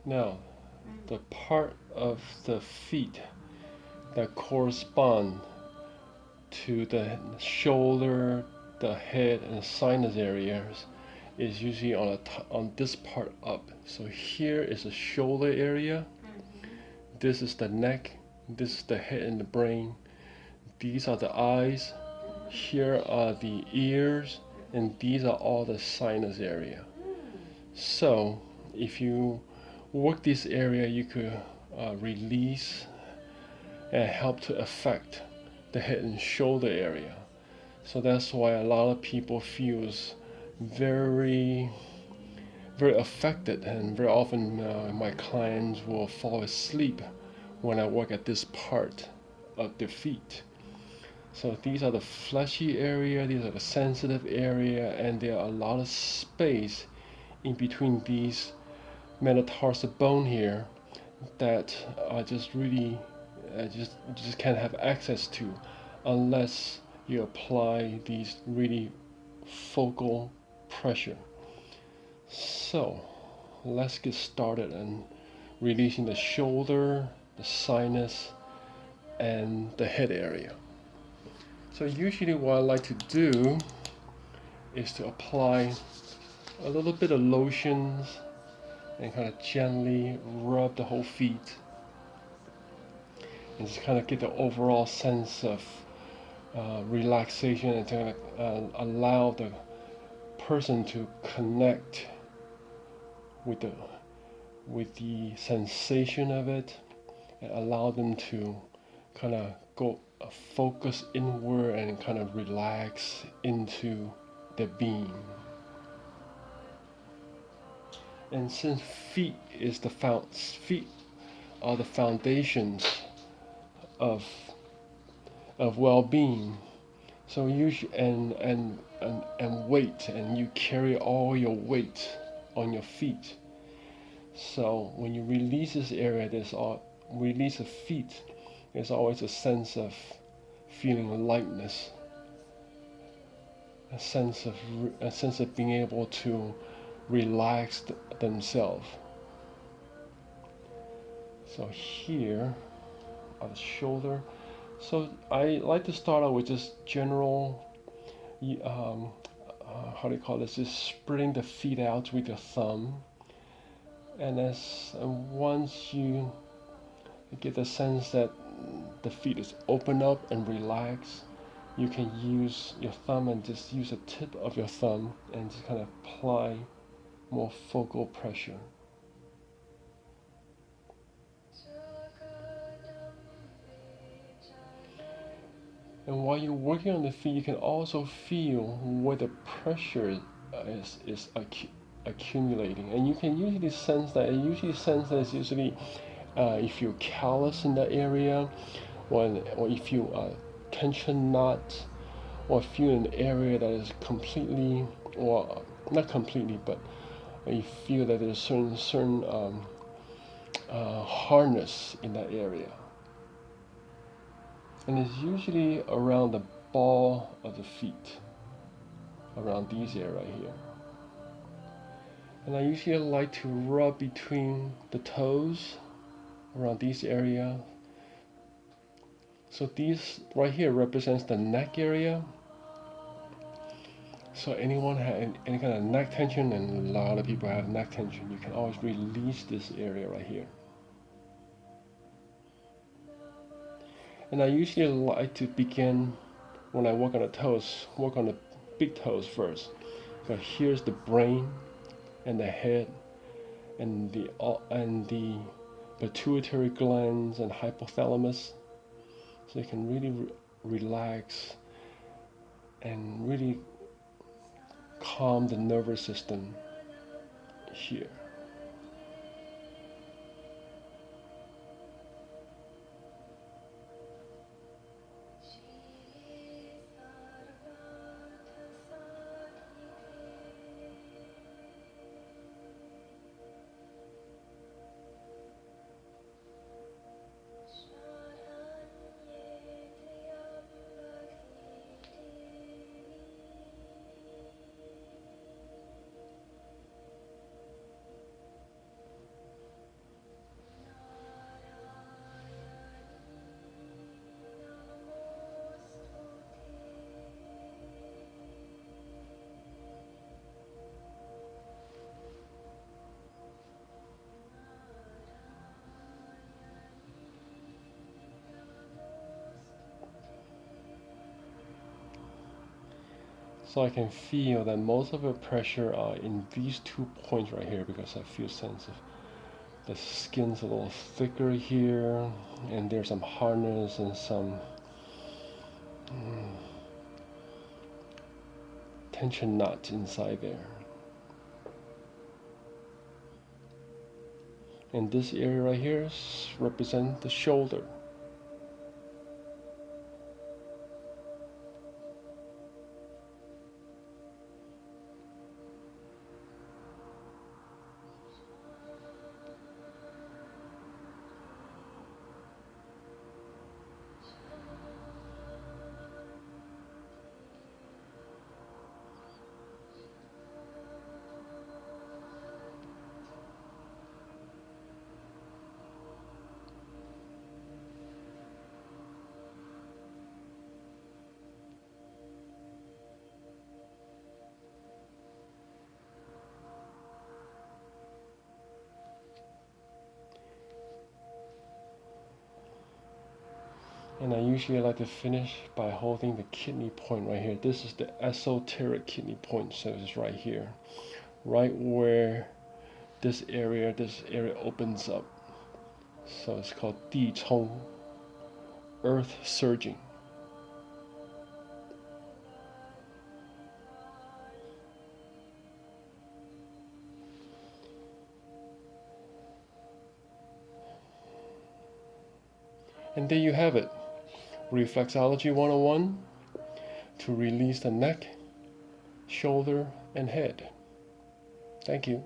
Now, the part of the feet that correspond to the shoulder, the head, and sinus areas is usually on this part up. So here is the shoulder area. This is the neck. This is the head and the brain. These are the eyes. Here are the ears, and these are all the sinus area. So if you work this area, you could release and help to affect the head and shoulder area. So that's why a lot of people feels very very affected, and very often my clients will fall asleep when I work at this part of the feet. So these are the fleshy area, these are the sensitive area, and there are a lot of space in between these metatarsal bone here that are just really just can't have access to unless you apply these really focal pressure. So let's get started and releasing the shoulder, the sinus, and the head area. So usually what I like to do is to apply a little bit of lotions and kind of gently rub the whole feet and just kind of get the overall sense of relaxation and to allow the person to connect with the sensation of it and allow them to kind of go focus inward and kind of relax into their being. And since feet are the foundations of well-being, so and weight, and you carry all your weight on your feet. So when you release this area, release the feet, there's always a sense of feeling lightness, a sense of being able to relax themselves. So here on the shoulder. So I like to start out with just general, how do you call this? Just spreading the feet out with your thumb, and once you get the sense that the feet is open up and relaxed, you can use your thumb and just use the tip of your thumb and just kind of apply more focal pressure. And while you're working on the feet, you can also feel where the pressure is accumulating, and you can usually sense that. It's usually if you're callous in that area, or if you tension knot, or feel an area that is completely, or not completely, but you feel that there's certain hardness in that area. And it's usually around the ball of the feet, around these areas right here. And I usually like to rub between the toes, around these areas. So these right here represents the neck area. So anyone have any kind of neck tension, and a lot of people have neck tension, you can always release this area right here. And I usually like to begin, when I work on the toes, work on the big toes first. So here's the brain and the head and the pituitary glands and hypothalamus. So you can really relax and really calm the nervous system here. So I can feel that most of the pressure are in these 2 points right here, because I feel sense of the skin's a little thicker here, and there's some hardness and some tension knots inside there. And this area right here represents the shoulder. And I usually like to finish by holding the kidney point right here. This is the esoteric kidney point, so it's right here, right where this area opens up. So it's called Di Chong, earth surging. And there you have it, reflexology 101 to release the neck, shoulder, and head. Thank you.